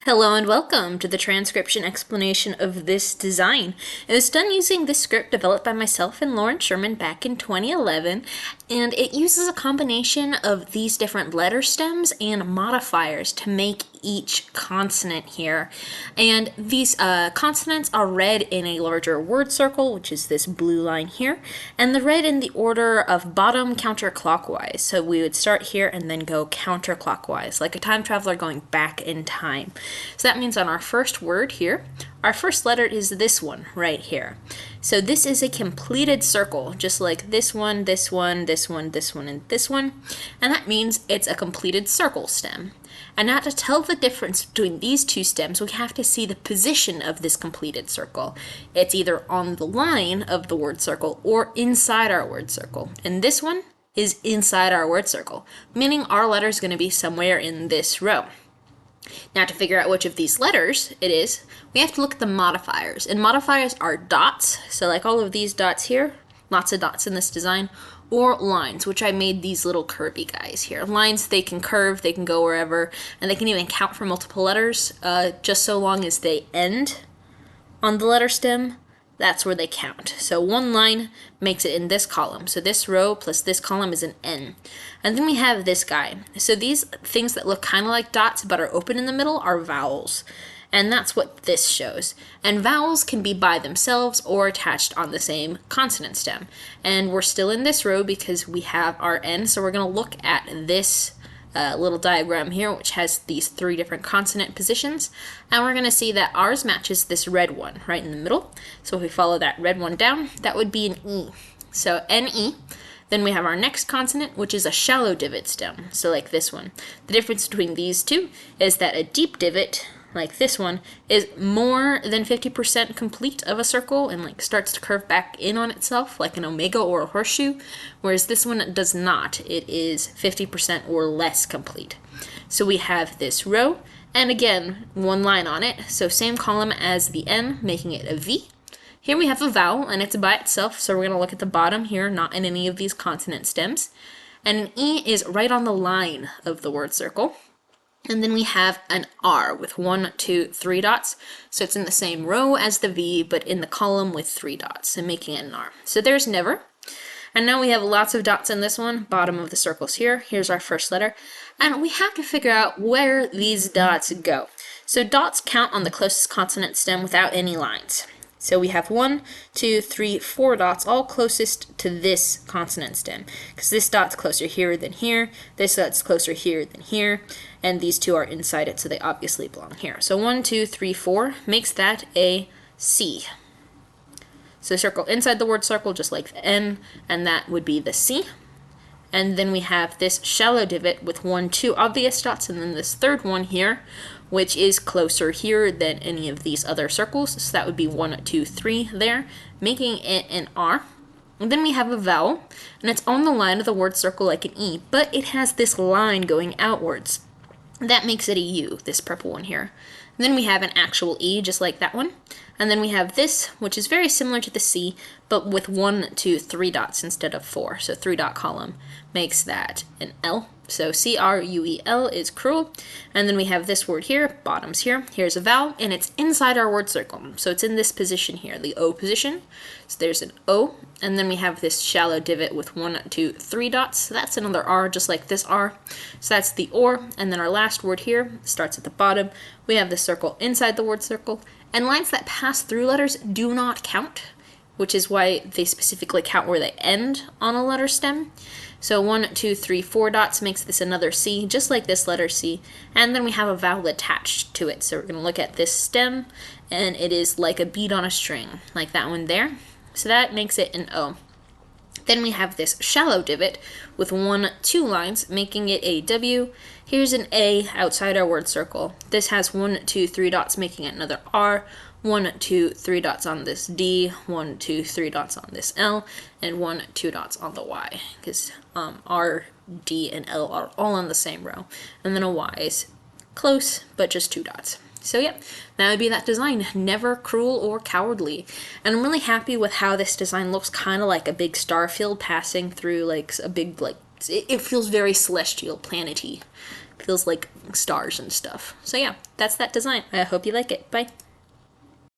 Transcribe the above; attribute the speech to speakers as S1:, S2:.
S1: Hello and welcome to the transcription explanation of this design. It was done using this script developed by myself and Loren Sherman back in 2011, and it uses a combination of these different letter stems and modifiers to make each consonant here. And these consonants are read in a larger word circle, which is this blue line here, and they're read in the order of bottom counterclockwise. So we would start here and then go counterclockwise, like a time traveler going back in time. So that means on our first word here, our first letter is this one right here. So this is a completed circle, just like this one, this one, this one, this one, and this one. And that means it's a completed circle stem. And now to tell the difference between these two stems, we have to see the position of this completed circle. It's either on the line of the word circle or inside our word circle. And this one is inside our word circle, meaning our letter is going to be somewhere in this row. Now to figure out which of these letters it is, we have to look at the modifiers. And modifiers are dots, so like all of these dots here, lots of dots in this design, or lines, which I made these little curvy guys here. Lines, they can curve, they can go wherever, and they can even count for multiple letters, just so long as they end on the letter stem. That's where they count. So one line makes it in this column. So this row plus this column is an N. And then we have this guy. So these things that look kind of like dots but are open in the middle are vowels. And that's what this shows. And vowels can be by themselves or attached on the same consonant stem. And we're still in this row because we have our N. So we're going to look at this little diagram here, which has these three different consonant positions, and we're going to see that ours matches this red one right in the middle. So if we follow that red one down, that would be an E. So NE. Then we have our next consonant, which is a shallow divot stem, so like this one. The difference between these two is that a deep divot, like this one, is more than 50% complete of a circle and like starts to curve back in on itself like an omega or a horseshoe, whereas this one does not. It is 50% or less complete. So we have this row, and again, one line on it, so same column as the N, making it a V. Here we have a vowel, and it's by itself, so we're going to look at the bottom here, not in any of these consonant stems. And an E is right on the line of the word circle. And then we have an R with 1, 2, 3 dots. So it's in the same row as the V, but in the column with 3 dots, and making it an R. So there's never. And now we have lots of dots in this one, bottom of the circles here. Here's our first letter. And we have to figure out where these dots go. So dots count on the closest consonant stem without any lines. So we have 1, 2, 3, 4 dots, all closest to this consonant stem. Because this dot's closer here than here, this dot's closer here than here, and these two are inside it, so they obviously belong here. So 1, 2, 3, 4 makes that a C. So circle inside the word circle, just like the N, and that would be the C. And then we have this shallow divot with 1, 2 obvious dots, and then this third one here, which is closer here than any of these other circles. So that would be 1, 2, 3 there, making it an R. And then we have a vowel, and it's on the line of the word circle like an E, but it has this line going outwards. That makes it a U, this purple one here. And then we have an actual E, just like that one. And then we have this, which is very similar to the C, but with 1, 2, 3 dots instead of 4. So 3-dot column makes that an L. So C-R-U-E-L is cruel. And then we have this word here, bottoms here. Here's a vowel, and it's inside our word circle. So it's in this position here, the O position. So there's an O. And then we have this shallow divot with 1, 2, 3 dots. So that's another R, just like this R. So that's the OR. And then our last word here starts at the bottom. We have the circle inside the word circle. And lines that pass through letters do not count, which is why they specifically count where they end on a letter stem. So 1, 2, 3, 4 dots makes this another C, just like this letter C. And then we have a vowel attached to it. So we're going to look at this stem, and it is like a bead on a string, like that one there. So that makes it an O. Then we have this shallow divot with 1, 2 lines, making it a W. Here's an A outside our word circle. This has 1, 2, 3 dots, making it another R. 1, 2, 3 dots on this D, 1, 2, 3 dots on this L, and 1, 2 dots on the Y, because R, D, and L are all on the same row. And then a Y is close, but just 2 dots. So yeah, that would be that design. Never cruel or cowardly. And I'm really happy with how this design looks, kind of like a big star field passing through like a big, like, it feels very celestial, planety. feels like stars and stuff. So yeah, that's that design. I hope you like it. Bye.